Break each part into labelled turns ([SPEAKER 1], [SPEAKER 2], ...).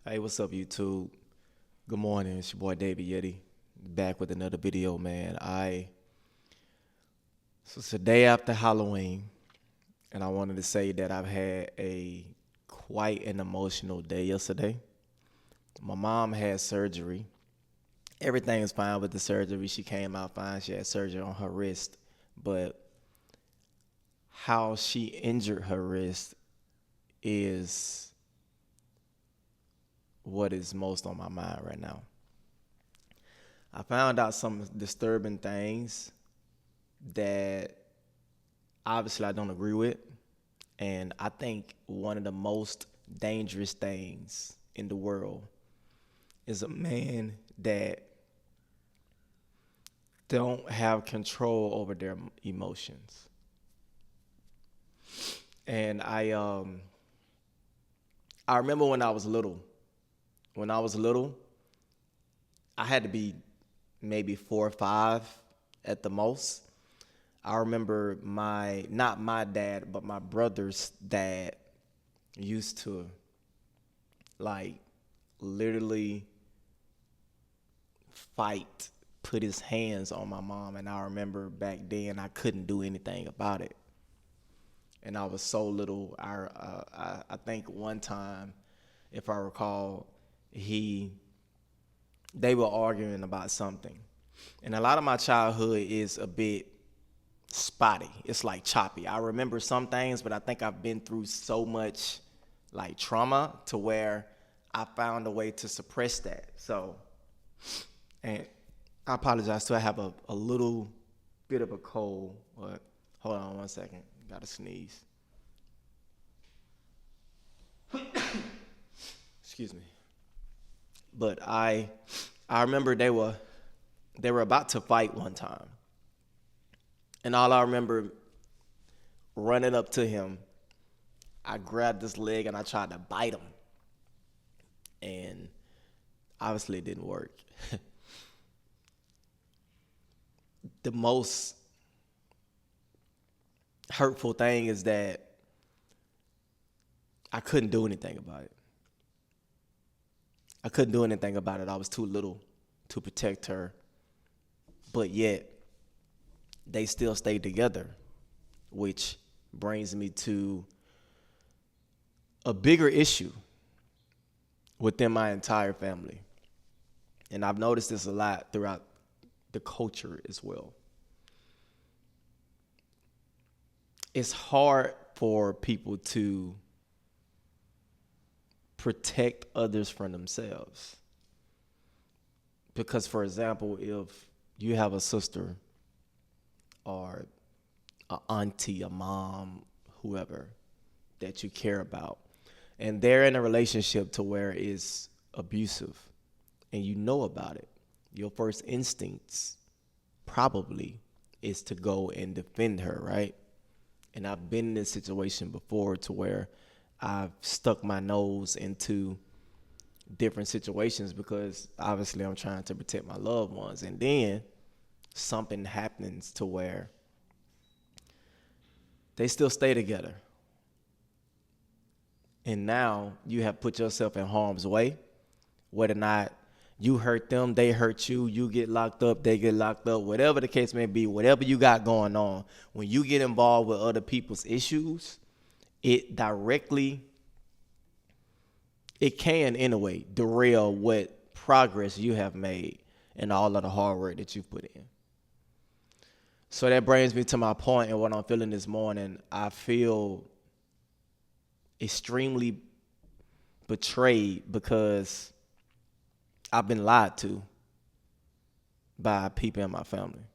[SPEAKER 1] Hey, what's up, YouTube? Good morning. It's your boy David Yeti, back with another video, man. So it's the day after Halloween, and I wanted to say that I've had a quite an emotional day yesterday. My mom had surgery. Everything was fine with the surgery. She came out fine. She had surgery on her wrist, but how she injured her wrist is what is most on my mind right now. I found out some disturbing things that obviously I don't agree with. And I think one of the most dangerous things in the world is a man that don't have control over their emotions. And I remember when I was little. When I was little, I had to be maybe 4 or 5 at the most. I remember not my dad, but my brother's dad used to like literally fight, put his hands on my mom. And I remember back then I couldn't do anything about it. And I was so little. I think one time, if I recall, they were arguing about something. And a lot of my childhood is a bit spotty. It's like choppy. I remember some things, but I think I've been through so much like trauma to where I found a way to suppress that. So, and I apologize too. I have a little bit of a cold, but hold on one second. Gotta sneeze. Excuse me. But I remember they were about to fight one time. And all I remember running up to him, I grabbed his leg and I tried to bite him. And obviously it didn't work. The most hurtful thing is that I couldn't do anything about it. I couldn't do anything about it. I was too little to protect her. But yet, they still stayed together, which brings me to a bigger issue within my entire family. And I've noticed this a lot throughout the culture as well. It's hard for people to protect others from themselves. Because, for example, if you have a sister or an auntie, a mom, whoever that you care about, and they're in a relationship to where it's abusive and you know about it, your first instincts probably is to go and defend her, right? And I've been in this situation before to where I've stuck my nose into different situations because obviously I'm trying to protect my loved ones. And then something happens to where they still stay together. And now you have put yourself in harm's way. Whether or not you hurt them, they hurt you, you get locked up, they get locked up, whatever the case may be, whatever you got going on, when you get involved with other people's issues, it can in a way derail what progress you have made and all of the hard work that you've put in. So that brings me to my point and what I'm feeling this morning. I feel extremely betrayed because I've been lied to by people in my family.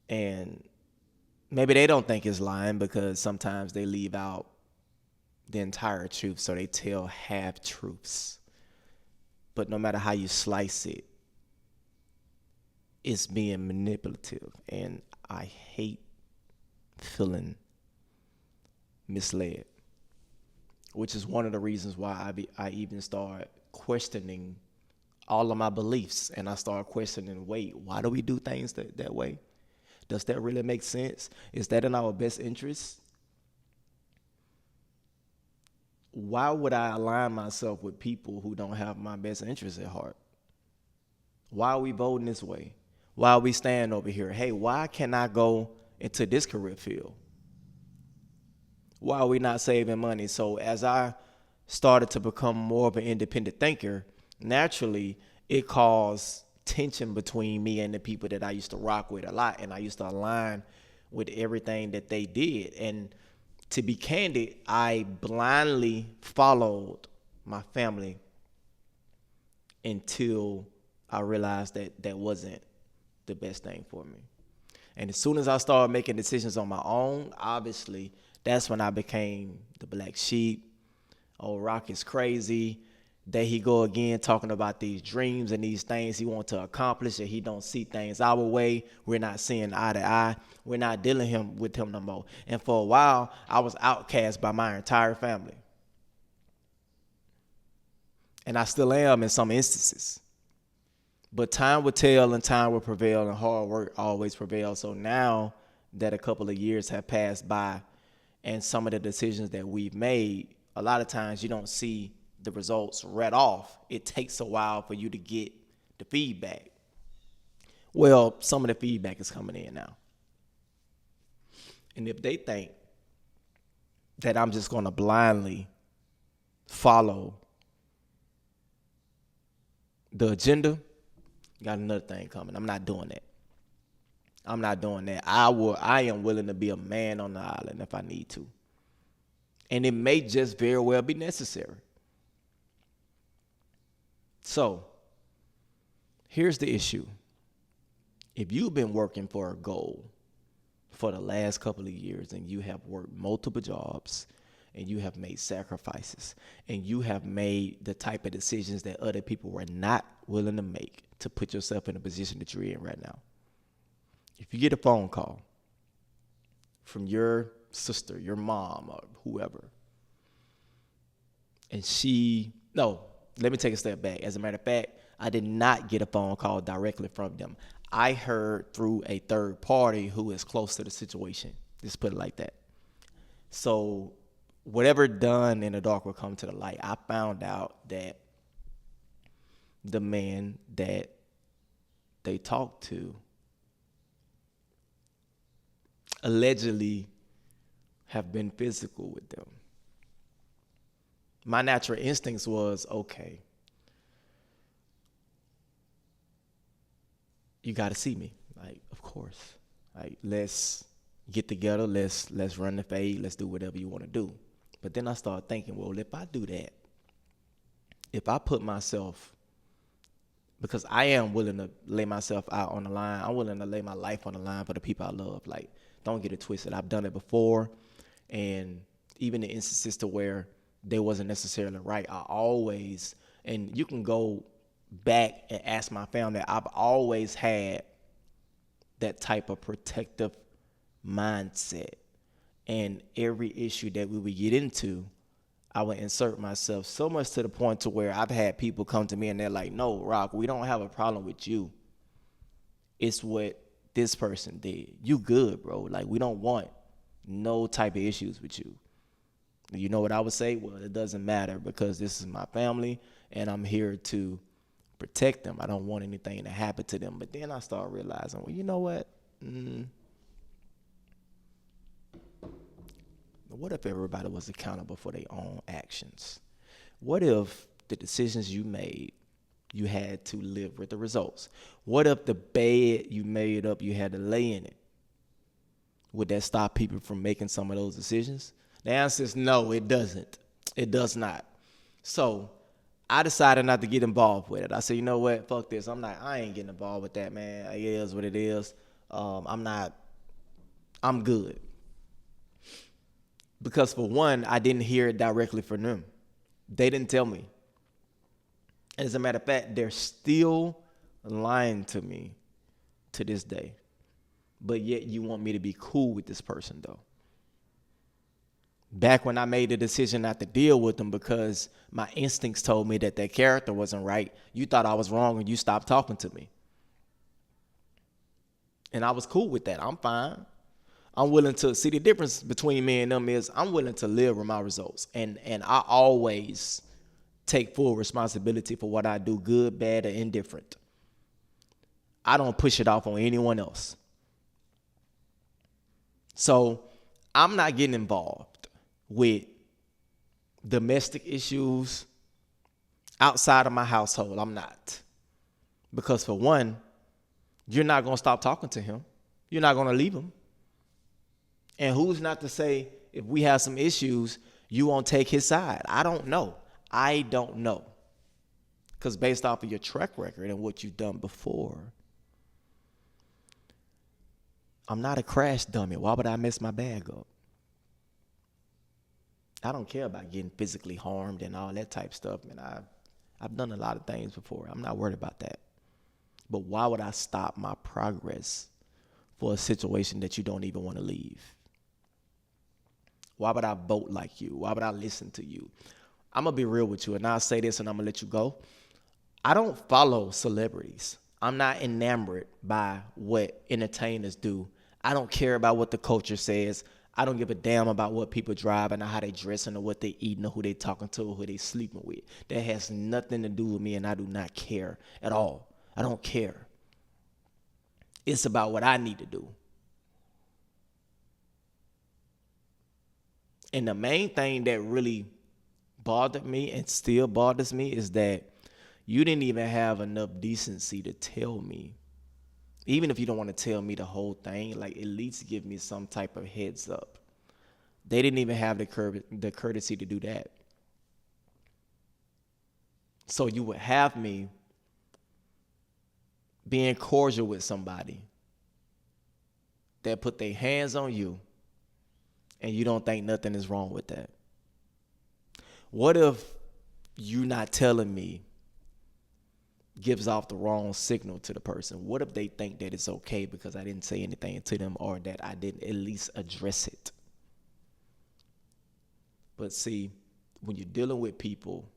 [SPEAKER 1] And maybe they don't think it's lying because sometimes they leave out the entire truth, so they tell half truths. But no matter how you slice it, it's being manipulative, and I hate feeling misled, which is one of the reasons why I even start questioning all of my beliefs, and I start questioning, wait, why do we do things that way? Does that really make sense? Is that in our best interest? why would I align myself with people who don't have my best interests at heart? Why are we voting this way? Why are we staying over here? Hey, why can't I go into this career field? Why are we not saving money? So as I started to become more of an independent thinker, naturally it caused tension between me and the people that I used to rock with a lot. And I used to align with everything that they did. And to be candid, I blindly followed my family until I realized that that wasn't the best thing for me. And as soon as I started making decisions on my own, obviously, that's when I became the black sheep. Oh, Rock is crazy. There he go again talking about these dreams and these things he wants to accomplish, and he don't see things our way. We're not seeing eye to eye. We're not dealing with him no more. And for a while, I was outcast by my entire family. And I still am in some instances. But time will tell and time will prevail and hard work always prevails. So now that a couple of years have passed by and some of the decisions that we've made, a lot of times you don't see the results right off. It takes a while for you to get the feedback. Well, some of the feedback is coming in now. And if they think that I'm just going to blindly follow the agenda, got another thing coming. I'm not doing that. I'm not doing that. I am willing to be a man on the island if I need to. And it may just very well be necessary. So, here's the issue. If you've been working for a goal for the last couple of years and you have worked multiple jobs and you have made sacrifices and you have made the type of decisions that other people were not willing to make to put yourself in the position that you're in right now. If you get a phone call from your sister, your mom, or whoever, and let me take a step back. As a matter of fact, I did not get a phone call directly from them. I heard through a third party who is close to the situation. Just put it like that. So whatever done in the dark will come to the light. I found out that the man that they talked to allegedly have been physical with them. My natural instincts was, okay, you got to see me. Like, of course. Like, let's get together. Let's run the fade. Let's do whatever you want to do. But then I started thinking, well, if I do that, if I put myself, because I am willing to lay myself out on the line. I'm willing to lay my life on the line for the people I love. Like, don't get it twisted. I've done it before. And even the instances to where they wasn't necessarily right, I always, and you can go back and ask my family, I've always had that type of protective mindset. And every issue that we would get into, I would insert myself so much to the point to where I've had people come to me and they're like, no, Rock, we don't have a problem with you. It's what this person did. You good, bro. Like, we don't want no type of issues with you. You know what I would say? Well, it doesn't matter because this is my family and I'm here to protect them. I don't want anything to happen to them. But then I start realizing, well, you know what? What if everybody was accountable for their own actions? What if the decisions you made, you had to live with the results? What if the bed you made up, you had to lay in it? Would that stop people from making some of those decisions? The answer is no, it doesn't. It does not. So I decided not to get involved with it. I said, you know what? Fuck this. I ain't getting involved with that, man. It is what it is. I'm good. Because for one, I didn't hear it directly from them. They didn't tell me. As a matter of fact, they're still lying to me to this day. But yet you want me to be cool with this person, though. Back when I made the decision not to deal with them because my instincts told me that their character wasn't right, you thought I was wrong and you stopped talking to me. And I was cool with that. I'm fine. I'm willing to see the difference between me and them is I'm willing to live with my results. And I always take full responsibility for what I do, good, bad, or indifferent. I don't push it off on anyone else. So I'm not getting involved with domestic issues outside of my household. I'm not. Because for one, you're not going to stop talking to him. You're not going to leave him. And who's not to say if we have some issues, you won't take his side? I don't know. I don't know. Because based off of your track record and what you've done before, I'm not a crash dummy. Why would I mess my bag up? I don't care about getting physically harmed and all that type stuff, man. I've done a lot of things before. I'm not worried about that. But why would I stop my progress for a situation that you don't even want to leave? Why would I vote like you? Why would I listen to you? I'm going to be real with you, and I'll say this and I'm going to let you go. I don't follow celebrities. I'm not enamored by what entertainers do. I don't care about what the culture says. I don't give a damn about what people drive and how they dressing or what they eating or who they talking to or who they sleeping with. That has nothing to do with me, and I do not care at all. I don't care. It's about what I need to do. And the main thing that really bothered me and still bothers me is that you didn't even have enough decency to tell me. Even if you don't want to tell me the whole thing, like at least give me some type of heads up. They didn't even have the courtesy to do that. So you would have me being cordial with somebody that put their hands on you and you don't think nothing is wrong with that. What if you not telling me gives off the wrong signal to the person? What if they think that it's okay because I didn't say anything to them or that I didn't at least address it? But see, when you're dealing with people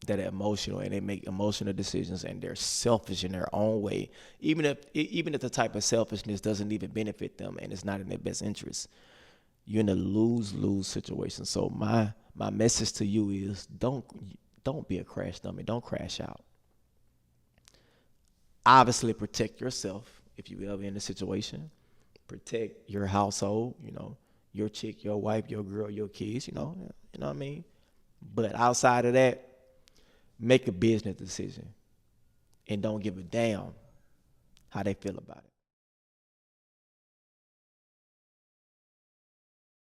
[SPEAKER 1] that are emotional and they make emotional decisions and they're selfish in their own way, even if the type of selfishness doesn't even benefit them and it's not in their best interest, you're in a lose-lose situation. So my message to you is don't be a crash dummy. Don't crash out. Obviously, protect yourself if you ever in a situation. Protect your household, your chick, your wife, your girl, your kids, you know what I mean? But outside of that, make a business decision and don't give a damn how they feel about it.